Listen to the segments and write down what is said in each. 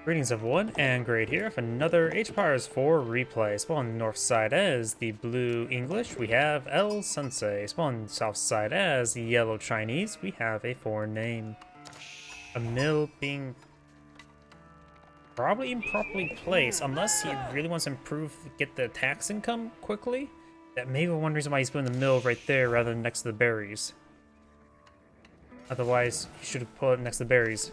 Greetings everyone, and Great here with another H-Pires 4 replay. Spawn north side as the blue English, we have L Sensei. Spawn south side as the yellow Chinese, we have a foreign name. A mill being probably improperly placed, unless he really wants to improve, get the tax income quickly. That may be one reason why he's putting the mill right there rather than next to the berries. Otherwise, he should have put it next to the berries.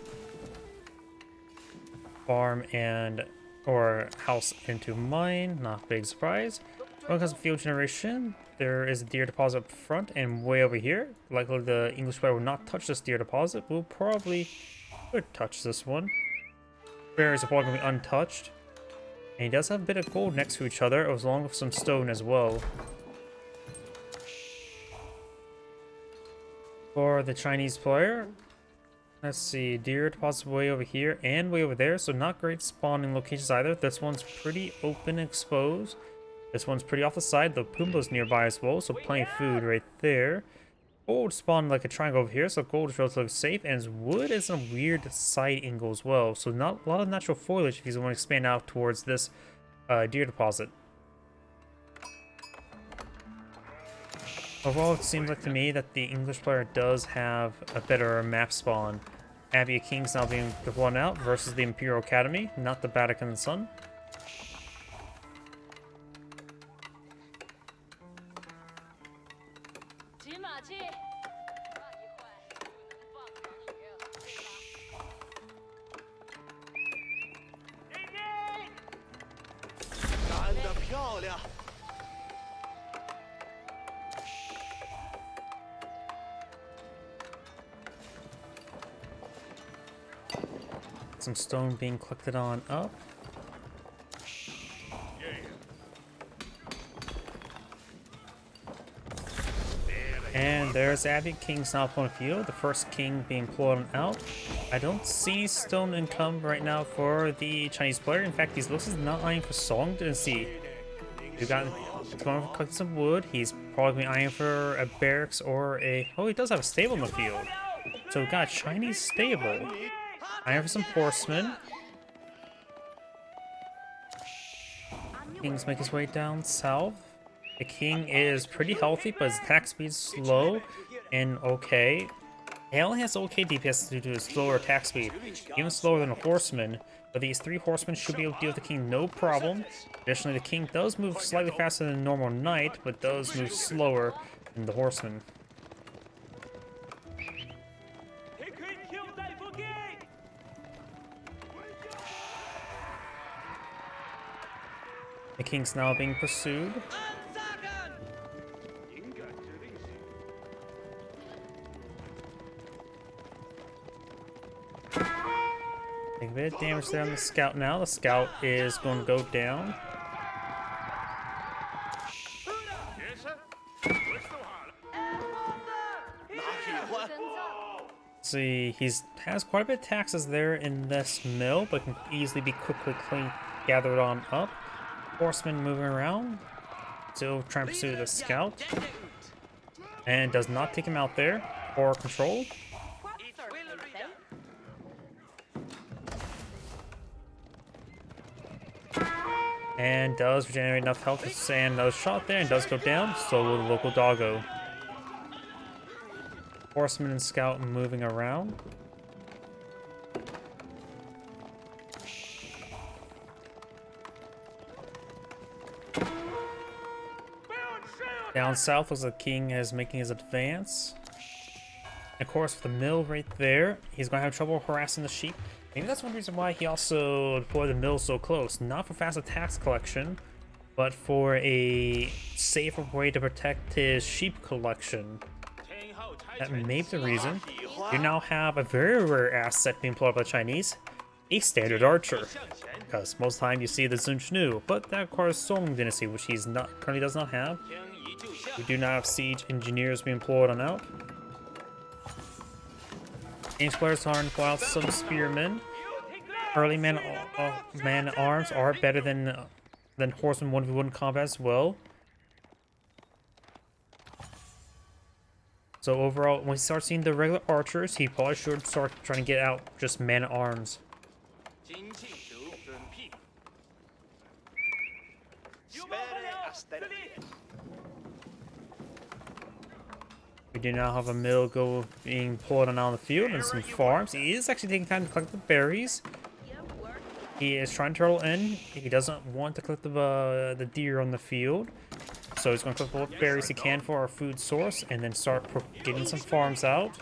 Farm and or house into mine, not a big surprise. When it comes to field generation, there is a deer deposit up front and way over here. Likely the English player will not touch this deer deposit. We'll probably could touch this one. Berries are probably going to be untouched. And he does have a bit of gold next to each other, as long as some stone as well. For the Chinese player, let's see, deer deposit way over here and way over there, so not great spawning locations either. This one's pretty open and exposed. This one's pretty off the side. The Pumbaa's nearby as well, so plenty of food right there. Gold spawned like a triangle over here, so gold is relatively safe, and wood is a weird side angle as well, so not a lot of natural foliage if you want to expand out towards this deer deposit. Overall, it seems like to me that the English player does have a better map spawn. Abbey of Kings now being blown out versus the Imperial Academy, not the Vatican Sun. Some stone being collected on up. And there's Abbey King's now point of view, the first king being pulled out. I don't see stone income right now for the Chinese player. In fact, he's looks not eyeing for song. Didn't see. He's going to collect some wood. He's probably eyeing for a barracks or a. Oh, he does have a stable in the field. So we got a Chinese stable. I have some horsemen. King's make his way down south. The king is pretty healthy, but his attack speed is slow and okay. He only has okay DPS due to his slower attack speed, even slower than a horseman. But these three horsemen should be able to deal with the king no problem. Additionally, the king does move slightly faster than a normal knight, but does move slower than the horseman. The king's now being pursued. Take a bit of damage there on the scout now. The scout is going to go down. See, he has quite a bit of taxes there in this mill, but can easily be quickly gathered on up. Horseman moving around, still trying to pursue the scout, and does not take him out there or control. And does regenerate enough health to stand another shot there, and does go down. So will the local doggo. Horseman and scout moving around. Down south as the king is making his advance. Of course, with the mill right there, he's going to have trouble harassing the sheep. Maybe that's one reason why he also deployed the mill so close. Not for faster tax collection, but for a safer way to protect his sheep collection. That may be the reason. You now have a very rare asset being employed by the Chinese, a standard archer. Because most of the time you see the Zunchnu, but that requires Song Dynasty, which he's currently does not have. We do not have siege engineers being employed on out. Games players are in wild some spearmen. Early man-at-arms are better than horsemen 1v1 combat as well. So overall, when we start seeing the regular archers, he probably should start trying to get out just man-at-arms. 精进 We do now have a mill being pulled on the field and some farms. He is actually taking time to collect the berries. He is trying to turtle in. He doesn't want to collect the deer on the field. So he's going to collect what berries he can for our food source and then start getting some farms out.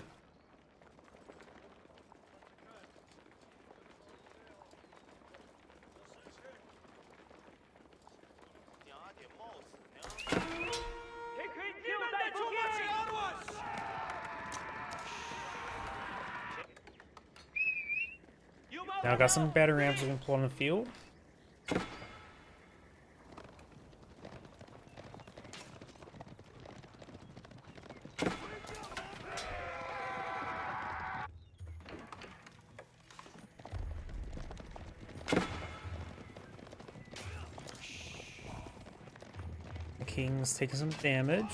Now I got some battery ramps being pulled on the field. The king's taking some damage.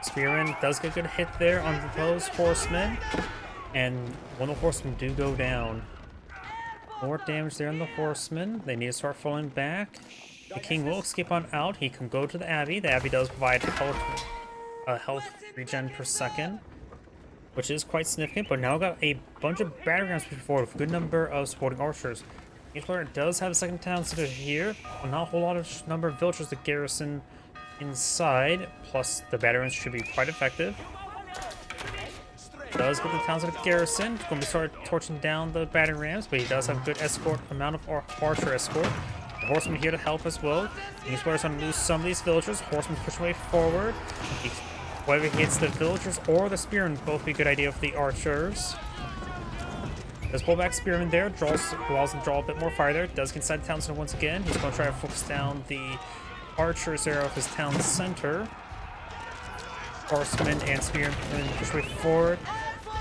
Spearman does get a good hit there on those horsemen, and one of the horsemen do go down. More damage there on the horsemen. They need to start falling back. The king will escape on out. He can go to the abbey. The abbey does provide health regen per second, which is quite significant. But now got a bunch of battery rams pushing forward with a good number of supporting archers. Each player does have a second town center here, but not a whole lot of number of villagers to garrison inside, plus the battery rams should be quite effective. Does get the town center garrison. Going to start torching down the battery rams, but he does have a good amount of archer escort. The horsemen here to help as well. These players want to lose some of these villagers. Horsemen push away forward. Whether he hits the villagers or the spearmen, both be a good idea for the archers. Does pull back spearman there, allows him to draw a bit more fire there. Does get inside the town center once again. He's going to try to focus down the archers there of his town center. Horsemen and spearmen push way forward.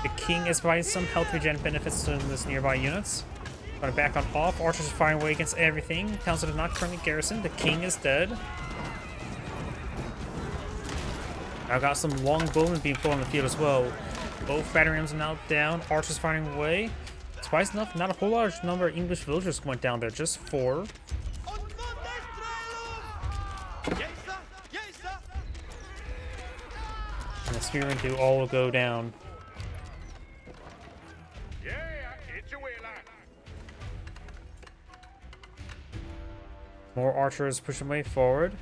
The king is providing some health regen benefits to this nearby units. Going to back on off. Archers are firing away against everything. Town center not currently garrisoned. The king is dead. Now got some longbowmen being pulled on the field as well. Both battery rams are now down. Archers firing away. Surprised enough, not a whole large number of English villagers went down there, just 4. And the spearmen do all go down. More archers pushing way forward.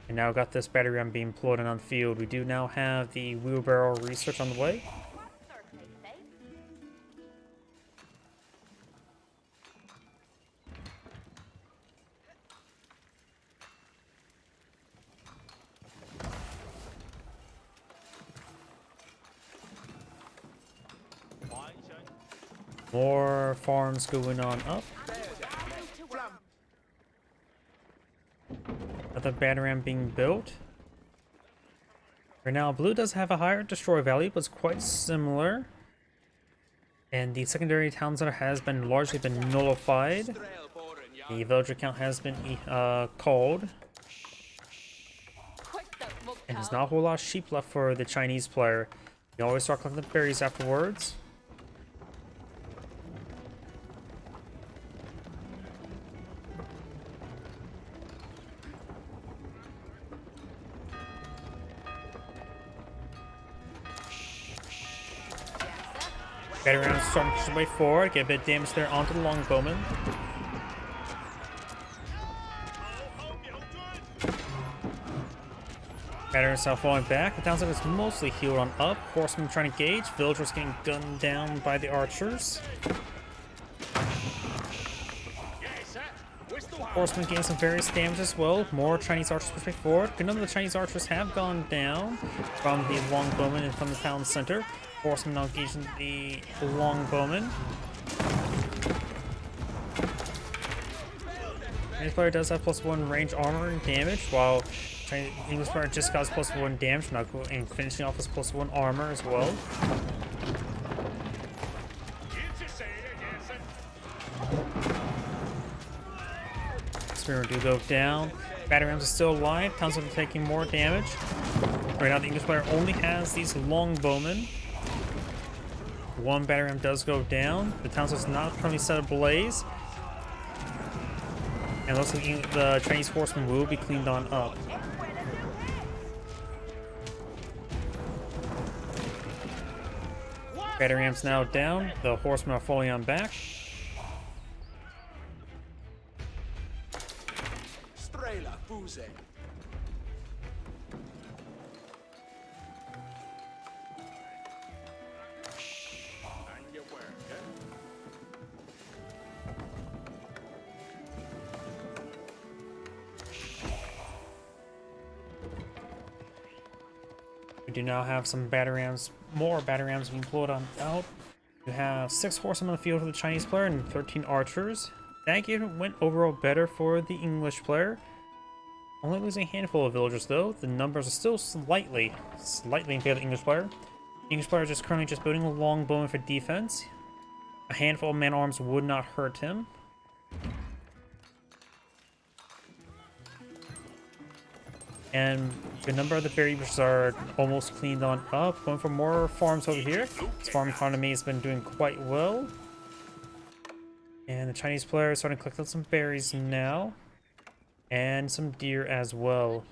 And now got this battery ram being employed on the field. We do now have the wheelbarrow research on the way. More farms going on up. Another battery ram being built. Right now, blue does have a higher destroy value, but it's quite similar. And the secondary town center has been largely nullified. The villager count has been called. And there's not a whole lot of sheep left for the Chinese player. You always start collecting the berries afterwards. Battery rounds starting to push way forward, get a bit of damage there onto the longbowman. Battery rounds now falling back. The town center is mostly healed on up. Horsemen trying to engage. Villagers getting gunned down by the archers. Horsemen getting some various damage as well. More Chinese archers push way forward. None of the Chinese archers have gone down from the longbowman and from the town center. Horsemen now engaging the longbowman. Chinese player does have +1 range armor and damage, while English player just got +1 damage, now and finishing off with +1 armor as well. Spear do go down. Battery rams are still alive. Townsend are taking more damage. Right now, the English player only has these longbowmen. One battery ram does go down. The Townsend's not currently set ablaze. And looks like the Chinese horsemen will be cleaned on up. Battery ram's now down. The horsemen are fully on back. We do now have some battery rams, more battery rams being pulled on out. You have 6 horsemen on the field for the Chinese player and 13 archers. That game went overall better for the English player. Only losing a handful of villagers though. The numbers are still slightly in favor of the English player. The English player is currently just building a longbowman for defense. A handful of man-arms would not hurt him. And the number of the berry bushes are almost cleaned on up. Going for more farms over here. This farm economy has been doing quite well. And the Chinese player is starting to collect some berries now. And some deer as well.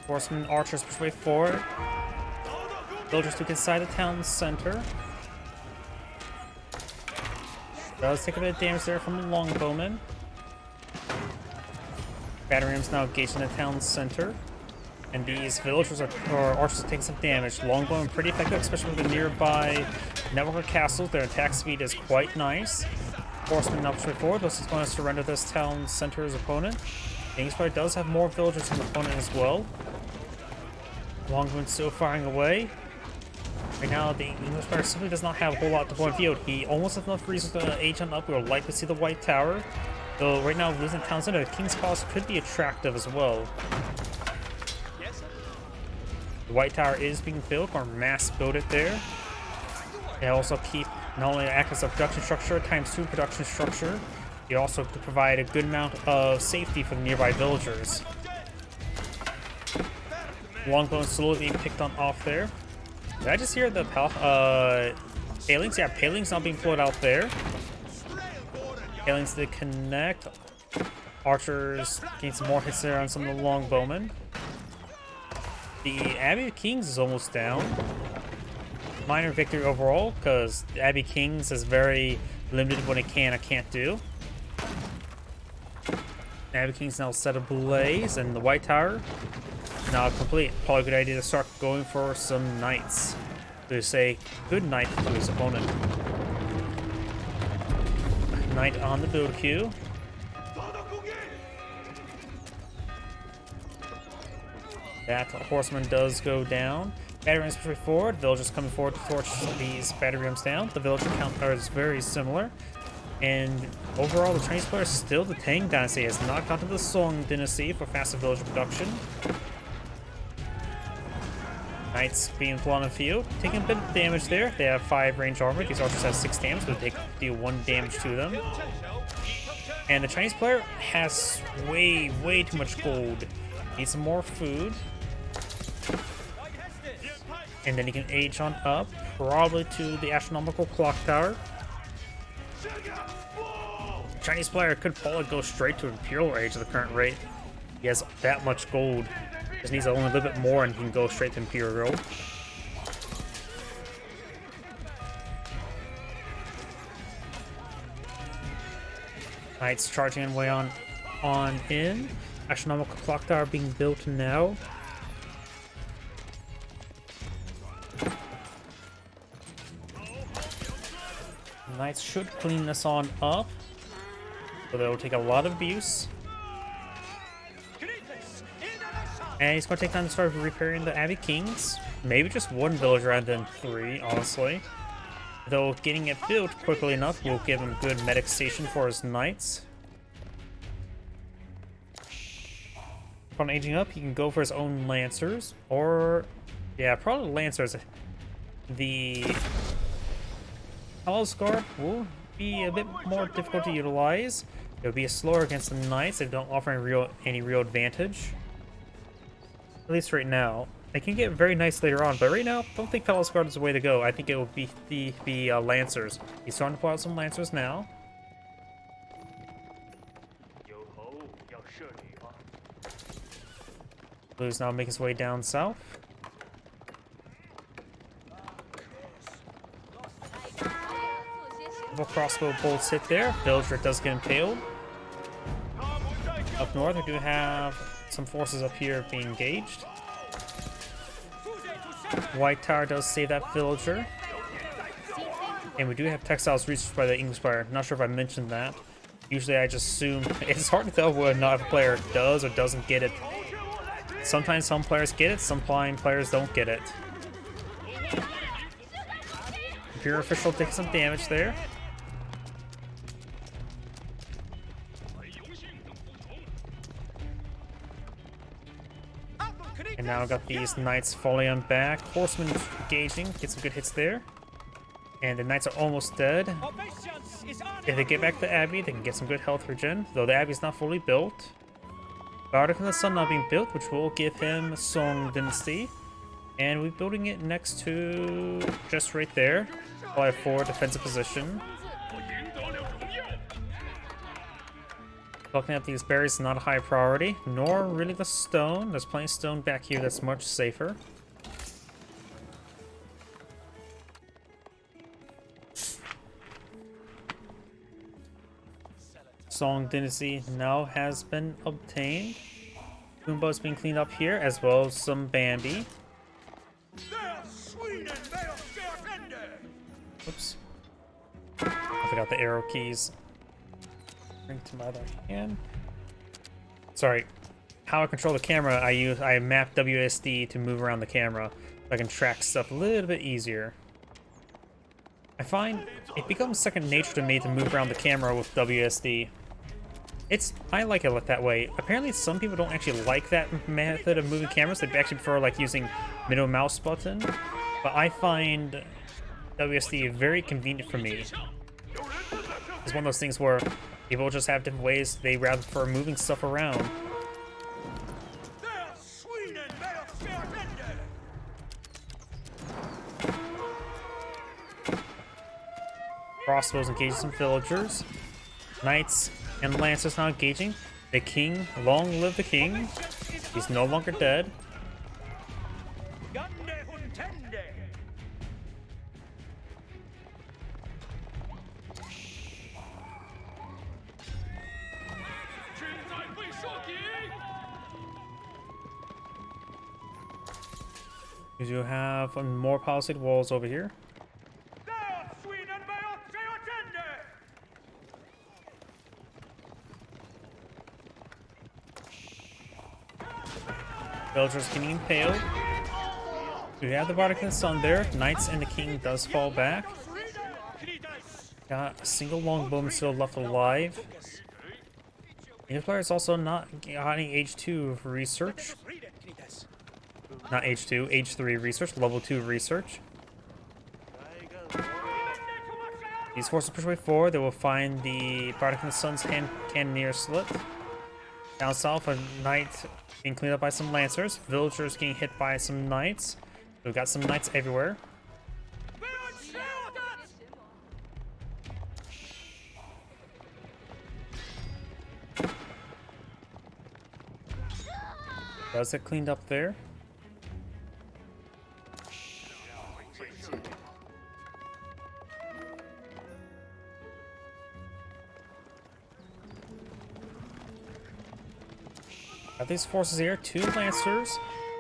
Horsemen, archers push way forward. Villagers took inside the town center. Does take a bit of damage there from the longbowmen. Battery rams now engaged in the town center. And these villagers or archers are taking some damage. Longbowmen pretty effective, especially with the nearby network of castles. Their attack speed is quite nice. Horsemen now push way forward. This is going to surrender this town center's opponent. The English player does have more villagers than the opponent as well. Longbowmen still firing away. Right now, the English player simply does not have a whole lot to go on field. He almost has enough resources to Agion up. We would like to see the White Tower. Though right now, losing town center, the King's Palace could be attractive as well. The White Tower is being built, or mass build it there. They also keep not only act as a production structure, ×2 production structure, they also provide a good amount of safety for the nearby villagers. Longbow slowly being picked on off there. Did I just hear the palings? Yeah, palings not being pulled out there. Palings did connect. Archers gain some more hits there on some of the longbowmen. The Abbey of Kings is almost down. Minor victory overall, because the Abbey of Kings is very limited what it can or can't do. The Abbey of Kings now set ablaze, and the White Tower now complete. Probably a good idea to start going for some knights to say good night to his opponent. Knight on the build queue. That horseman does go down. Battery rams push forward. Villagers coming forward to torch these battery rams down. The villager count is very similar. And overall, the Chinese player is still the Tang Dynasty. Has not gone to the Song Dynasty for faster villager production. Knights being pulled on the field, taking a bit of damage there. They have 5 range armor. These archers have 6 damage, but they deal 1 damage to them. And the Chinese player has way too much gold. Needs some more food. And then he can age on up, probably to the astronomical clock tower. The Chinese player could probably go straight to Imperial Age at the current rate. He has that much gold. Just needs only a little bit more and he can go straight to Imperial. Knights charging way on in. Astronomical clock tower being built now. Knights should clean this on up. So they'll take a lot of abuse. And he's going to take time to start repairing the Abbey Kings. Maybe just one village rather than 3, honestly. Though getting it built quickly enough will give him good medic station for his knights. Upon aging up, he can go for his own lancers. Or, yeah, probably lancers. The Palace Guard will be a bit more difficult to utilize. It will be slower against the knights. They don't offer any real advantage. At least right now. They can get very nice later on, but right now, don't think Palace Guard is the way to go. I think it will be the Lancers. He's starting to pull out some Lancers now. Blue's now making his way down south. Couple crossbow bolts hit there. Villager does get impaled. Up north, we do have some forces up here being engaged. White Tower does save that villager. And we do have textiles researched by the English player. Not sure if I mentioned that. Usually I just assume it's hard to tell whether or not a player does or doesn't get it. Sometimes some players get it, some players don't get it. Imperial Official takes some damage there. And now I've got these knights falling on back. Horsemen engaging, get some good hits there. And the knights are almost dead. If they get back to the Abbey, they can get some good health regen, though the Abbey's not fully built. Bardic and the Sun not being built, which will give him Song Dynasty. And we're building it next to just right there. We'll have 4 defensive position. Looking at these berries is not a high priority, nor really the stone. There's plenty of stone back here that's much safer. Song Dynasty now has been obtained. Goomba is being cleaned up here, as well as some Bambi. Oops. I forgot the arrow keys. Bring to my other hand. Sorry. How I control the camera, I map WSD to move around the camera so I can track stuff a little bit easier. I find it becomes second nature to me to move around the camera with WSD. I like it that way. Apparently some people don't actually like that method of moving cameras. They actually prefer like using middle mouse button. But I find WSD very convenient for me. It's one of those things where people just have different ways they rather prefer moving stuff around. Crossbows engaging some villagers. Knights and Lancers now engaging. The king, long live the king. He's no longer dead. We do have more palisade walls over here. Villagers getting impaled. We have the Bardic and the Sun there. Knights and the king does fall back. Got a single longbowman still left alive. The player is also not getting H2 research. Not H2, H3 research, level 2 research. These forces push way forward. They will find the Bardic and the Sun's cannoneer slit. Down south, a knight being cleaned up by some lancers. Villagers getting hit by some knights. We've got some knights everywhere. Does it cleaned up there? Got these forces here, 2 lancers.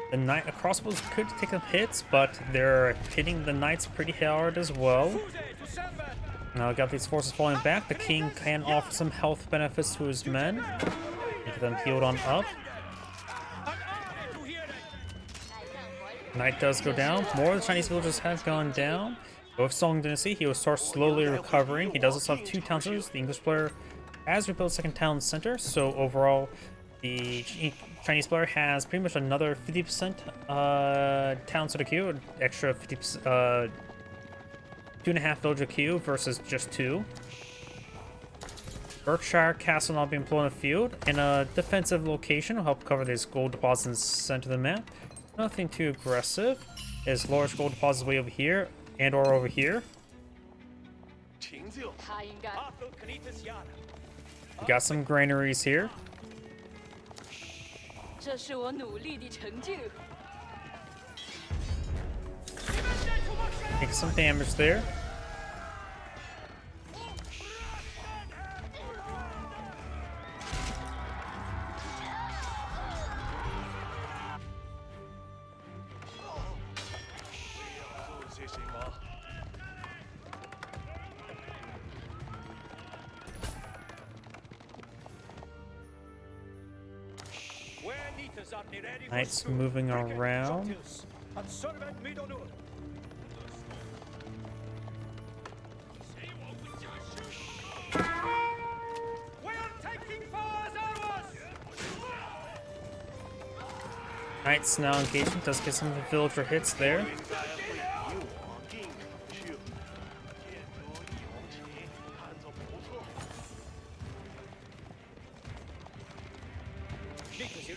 The knight crossbows could take some hits, but they're hitting the knights pretty hard as well. Now got these forces falling back. The king can offer some health benefits to his men. Get them healed on up. Knight does go down. More of the Chinese villagers have gone down. With Song Dynasty, he will start slowly recovering. He does also have 2 town centers. The English player has rebuilt a second town center, so overall, the Chinese player has pretty much another 50% town center queue, extra 50%, 2.5 villager queue versus just 2. Berkshire Castle now being employed in the field in a defensive location will help cover these gold deposits in the center of the map. Nothing too aggressive. There's large gold deposits way over here and or over here. We got some granaries here. Take some damage there. Knights moving around. Knights now engaging. Does get some villager hits there.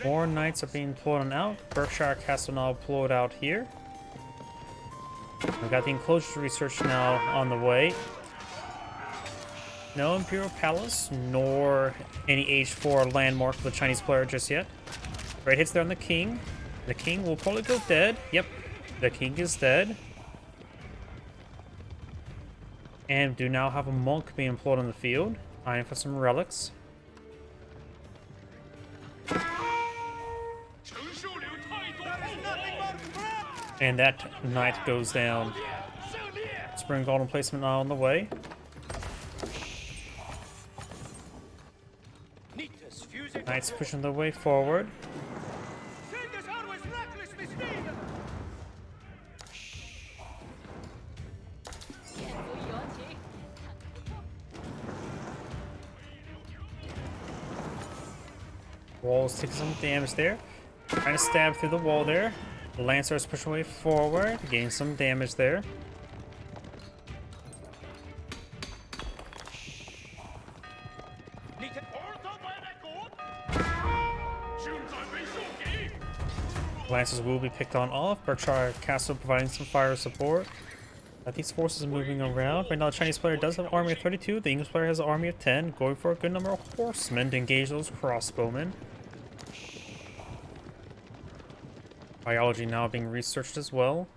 More knights are being pulled on out. Berkshire Castle now pulled out here. We've got the enclosure research now on the way. No Imperial Palace, nor any Age 4 landmark for the Chinese player just yet. Great hits there on the king. The king will probably go dead. Yep, the king is dead. And do now have a monk being employed on the field, eyeing for some relics. And that knight goes down. Spring golden placement now on the way. Knights pushing their way forward. Walls taking some damage there. Trying to stab through the wall there. The Lancers push away forward, gain some damage there. Lancers will be picked on off. Berkshire Castle providing some fire support. These forces are moving around. Right now the Chinese player does have an army of 32. The English player has an army of 10. Going for a good number of horsemen to engage those crossbowmen. Biology now being researched as well.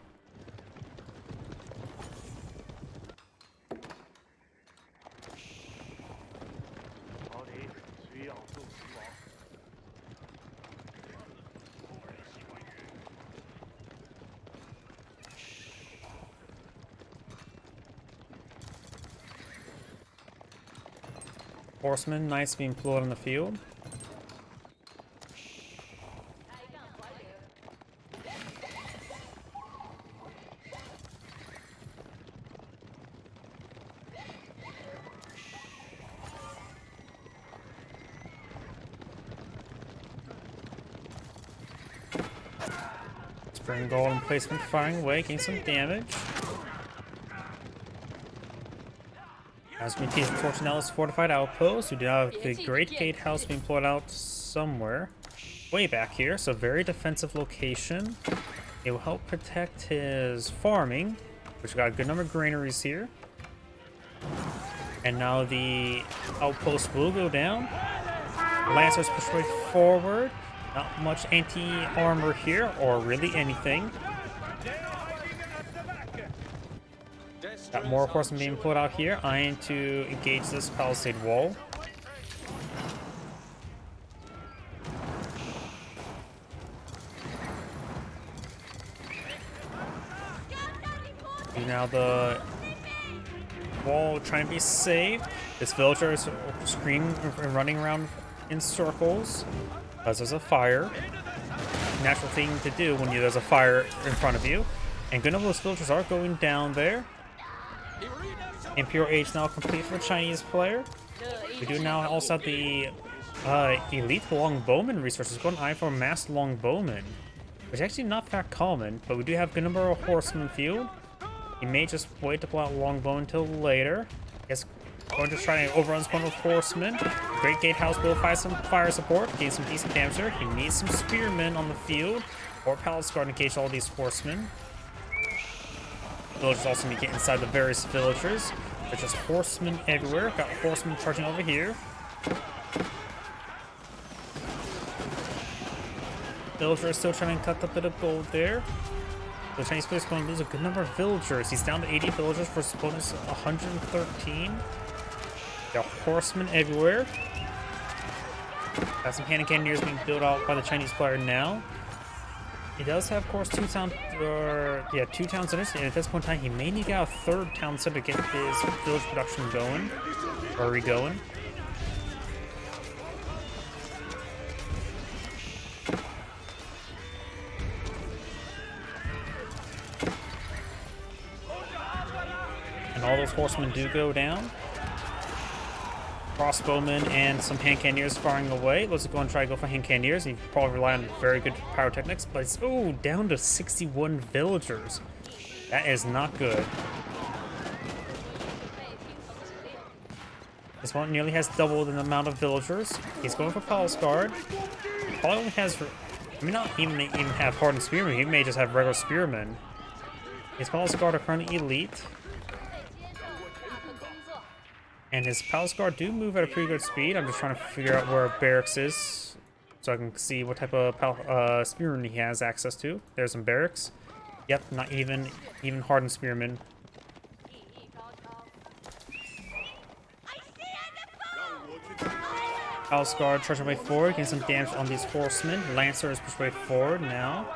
Horsemen, knights being pulled on the field. Spring golden placement firing away, getting some damage. As we tease Fortunella's fortified outpost, we do have the Great Gatehouse being pulled out somewhere. Way back here, so very defensive location. It will help protect his farming, which got a good number of granaries here. And now the outpost will go down. Lancers push way forward. Not much anti-armor here, or really anything. Got more horsemen being pulled out here, eyeing to engage this palisade wall. And now the wall trying to be saved. This villager is screaming and running around in circles because there's a fire. Natural thing to do when there's a fire in front of you. And good enough, those villagers are going down there. Imperial Age now complete for the Chinese player. We do now also have the elite longbowman resources. Going eye for masked longbowman, which is actually not that common, but we do have a good number of horsemen field. He may just wait to pull out longbow until later. Guess going to try to overrun this one with horsemen. Great Gatehouse will find some fire support, gain some decent damage there. He needs some spearmen on the field, or palace guard in case all these horsemen. Villagers also need to get inside the various villagers. There's just horsemen everywhere. Got horsemen charging over here. Villager is still trying to cut a bit of gold there. The Chinese player is going to lose a good number of villagers. He's down to 80 villagers for his bonus 113. Got horsemen everywhere. Got some cannon cannoneers being built out by the Chinese player now. He does have, of course, two town centers, and at this point in time, he may need to get a third town center to get his village production going, or re-going. And all those horsemen do go down. Crossbowmen and some hand cannoneers firing away. Let's go and try to go for hand cannoneers. You probably rely on very good pyrotechnics, but it's down to 61 villagers. That is not good. This one nearly has doubled the amount of villagers. He's going for palace guard. Probably only has, I mean, not even have hardened spearmen. He may just have regular spearmen. His palace guard are currently elite. And his palace guard do move at a pretty good speed. I'm just trying to figure out where barracks is so I can see what type of spearman he has access to. There's some barracks. Yep, not even hardened spearmen. Palace guard charging way forward, getting some damage on these horsemen. Lancer is pushed way forward now.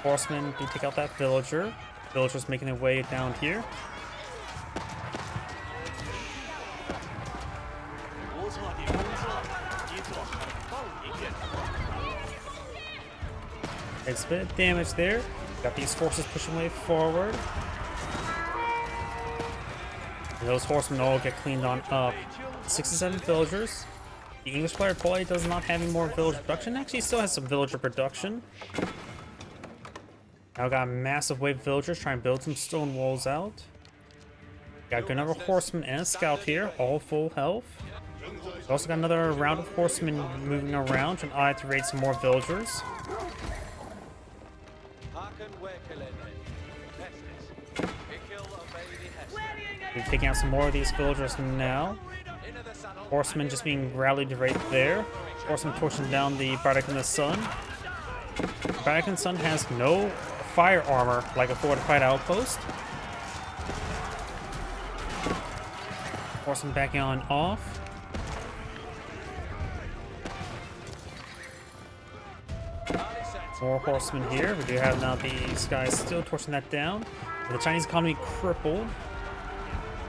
Horsemen do take out that villager. Villagers making their way down here. Takes a bit of damage there. Got these forces pushing way forward. And those horsemen all get cleaned on up. 67 villagers. The English player probably does not have any more village production. Actually, still has some villager production. Now got a massive wave of villagers trying to build some stone walls out. Got a good number of horsemen and a scout here, all full health. Also got another round of horsemen moving around, trying to raid some more villagers. We're taking out some more of these villagers now. Horsemen just being rallied right there. Horsemen torching down the Bardic in the Sun. Bardic in the Sun has no fire armor like a fortified outpost. Horsemen backing on off. More horsemen here. We do have now these guys still torching that down. The Chinese economy crippled.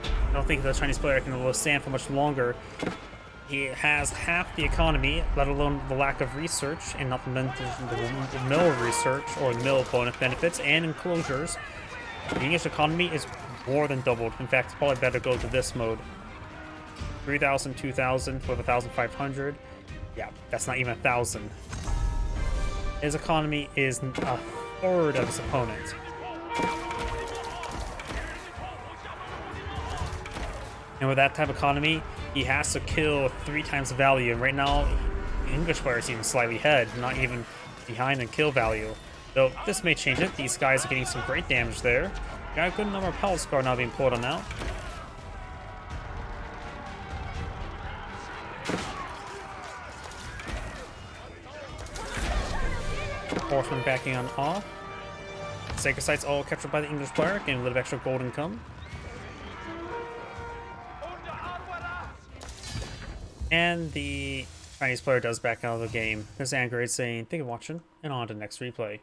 I don't think the Chinese player can withstand for much longer. He has half the economy, let alone the lack of research, and not the mill research or the mill benefits and enclosures. The English economy is more than doubled. In fact, it's probably better to go to this mode. 3,000, 2,000 with 1,500. Yeah, that's not even 1,000. His economy is a third of his opponent. And with that type of economy, he has to kill 3 times the value. And right now, the English player is even slightly ahead, not even behind in kill value. Though this may change it. These guys are getting some great damage there. Got a good number of palace guard now being pulled on out. Horsemen backing on off. Sacred sites all captured by the English player, getting a little extra gold income. And the Chinese player does back out of the game. There's Angrade saying, thank you for watching, and on to the next replay.